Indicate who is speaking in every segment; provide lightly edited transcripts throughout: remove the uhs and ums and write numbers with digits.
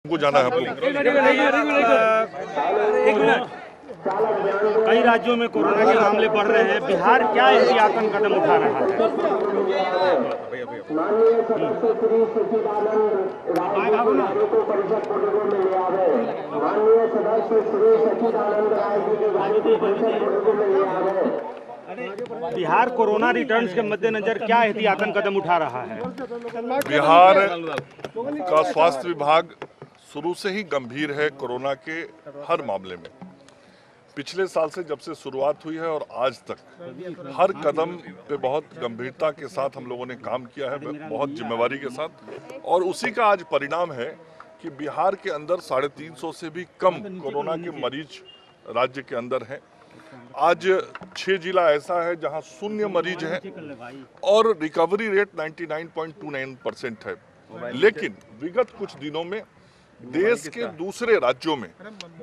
Speaker 1: को जाना है
Speaker 2: कई राज्यों में कोरोना के मामले बढ़ रहे हैं। बिहार क्या एहतियातन कदम उठा रहा है? बिहार कोरोना रिटर्न्स के मद्देनजर क्या एहतियातन कदम उठा रहा है?
Speaker 1: बिहार का स्वास्थ्य विभाग शुरू से ही गंभीर है कोरोना के हर मामले में। पिछले साल से जब से शुरुआत हुई है और आज तक हर कदम पे बहुत गंभीरता के साथ हम लोगों ने काम किया है, बहुत जिम्मेवारी के साथ, और उसी का आज परिणाम है कि बिहार के अंदर 350 से भी कम कोरोना के मरीज राज्य के अंदर हैं। आज 6 जिला ऐसा है जहां शून्य मरीज हैं और रिकवरी रेट 99.29% है। लेकिन विगत कुछ दिनों में देश के दूसरे राज्यों में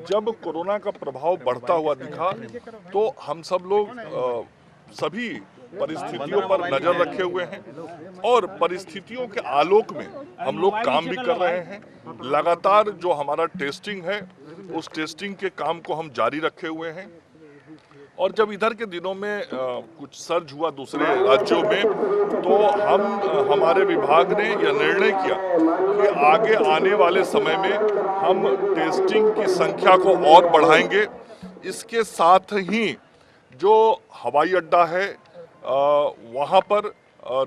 Speaker 1: जब कोरोना का प्रभाव बढ़ता हुआ दिखा तो हम सब लोग सभी परिस्थितियों पर नजर रखे हुए हैं और परिस्थितियों के आलोक में हम लोग काम भी कर रहे हैं। लगातार जो हमारा टेस्टिंग है उस टेस्टिंग के काम को हम जारी रखे हुए हैं। और जब इधर के दिनों में कुछ सर्ज हुआ दूसरे राज्यों में तो हमारे विभाग ने यह निर्णय किया कि आगे आने वाले समय में हम टेस्टिंग की संख्या को और बढ़ाएंगे। इसके साथ ही जो हवाई अड्डा है वहाँ पर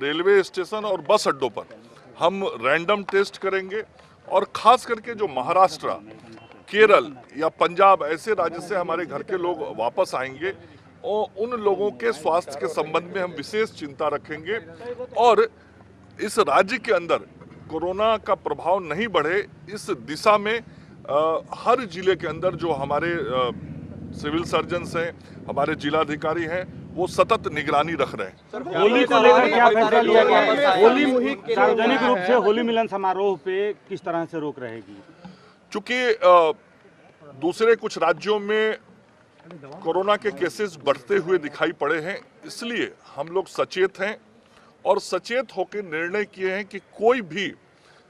Speaker 1: रेलवे स्टेशन और बस अड्डों पर हम रैंडम टेस्ट करेंगे और खास करके जो महाराष्ट्र, केरल या पंजाब ऐसे राज्य से हमारे घर के लोग वापस आएंगे और उन लोगों के स्वास्थ्य के संबंध में हम विशेष चिंता रखेंगे और इस राज्य के अंदर कोरोना का प्रभाव नहीं बढ़े इस दिशा में हर जिले के अंदर जो हमारे सिविल सर्जन्स हैं, हमारे जिलाधिकारी हैं, वो सतत निगरानी रख रहे हैं।
Speaker 2: होली को लेकर क्या फैसला लिया गया है? होली सार्वजनिक रूप से होली मिलन समारोह पे किस तरह से रोक रहेगी?
Speaker 1: चूंकि दूसरे कुछ राज्यों में कोरोना के केसेस बढ़ते हुए दिखाई पड़े हैं, इसलिए हम लोग सचेत हैं और सचेत होकर निर्णय किए हैं कि कोई भी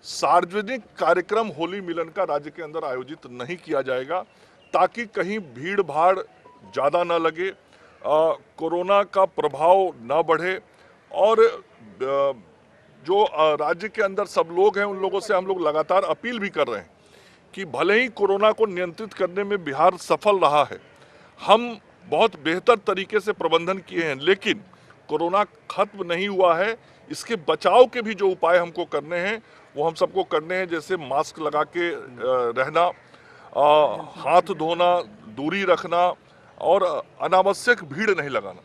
Speaker 1: सार्वजनिक कार्यक्रम होली मिलन का राज्य के अंदर आयोजित नहीं किया जाएगा ताकि कहीं भीड़ भाड़ ज़्यादा न लगे, कोरोना का प्रभाव न बढ़े और जो राज्य के अंदर सब लोग हैं उन लोगों से हम लोग लगातार अपील भी कर रहे हैं कि भले ही कोरोना को नियंत्रित करने में बिहार सफल रहा है, हम बहुत बेहतर तरीके से प्रबंधन किए हैं, लेकिन कोरोना खत्म नहीं हुआ है। इसके बचाव के भी जो उपाय हमको करने हैं वो हम सबको करने हैं, जैसे मास्क लगा के रहना, हाथ धोना, दूरी रखना और अनावश्यक भीड़ नहीं लगाना।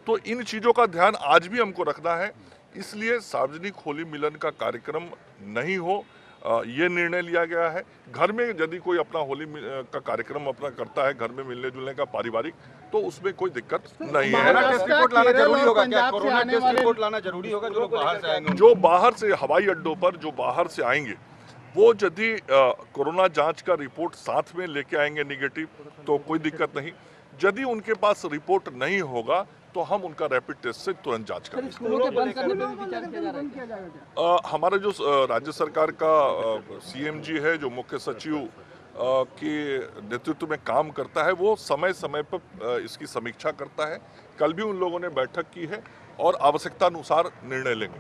Speaker 1: तो इन चीज़ों का ध्यान आज भी हमको रखना है, इसलिए सार्वजनिक होली मिलन का कार्यक्रम नहीं हो, ये निर्णय लिया गया है। घर में यदि कोई अपना होली का कार्यक्रम अपना करता है, घर में मिलने जुलने का पारिवारिक, तो उसमें कोई दिक्कत नहीं है।
Speaker 3: टेस्ट रिपोर्ट लाना जरूरी होगा क्या? कोरोना टेस्ट रिपोर्ट लाना जरूरी होगा जो लोग बाहर से आएंगे?
Speaker 1: जो बाहर से हवाई अड्डों पर जो बाहर से आएंगे वो यदि कोरोना जांच का रिपोर्ट साथ में लेके आएंगे नेगेटिव तो कोई दिक्कत नहीं। यदि उनके पास रिपोर्ट नहीं होगा तो हम उनका रैपिड टेस्ट से तुरंत जांच करेंगे। हमारा जो राज्य सरकार का सीएमजी है, जो मुख्य सचिव के नेतृत्व में काम करता है, वो समय समय पर इसकी समीक्षा करता है। कल भी उन लोगों ने बैठक की है और आवश्यकता अनुसार निर्णय लेंगे।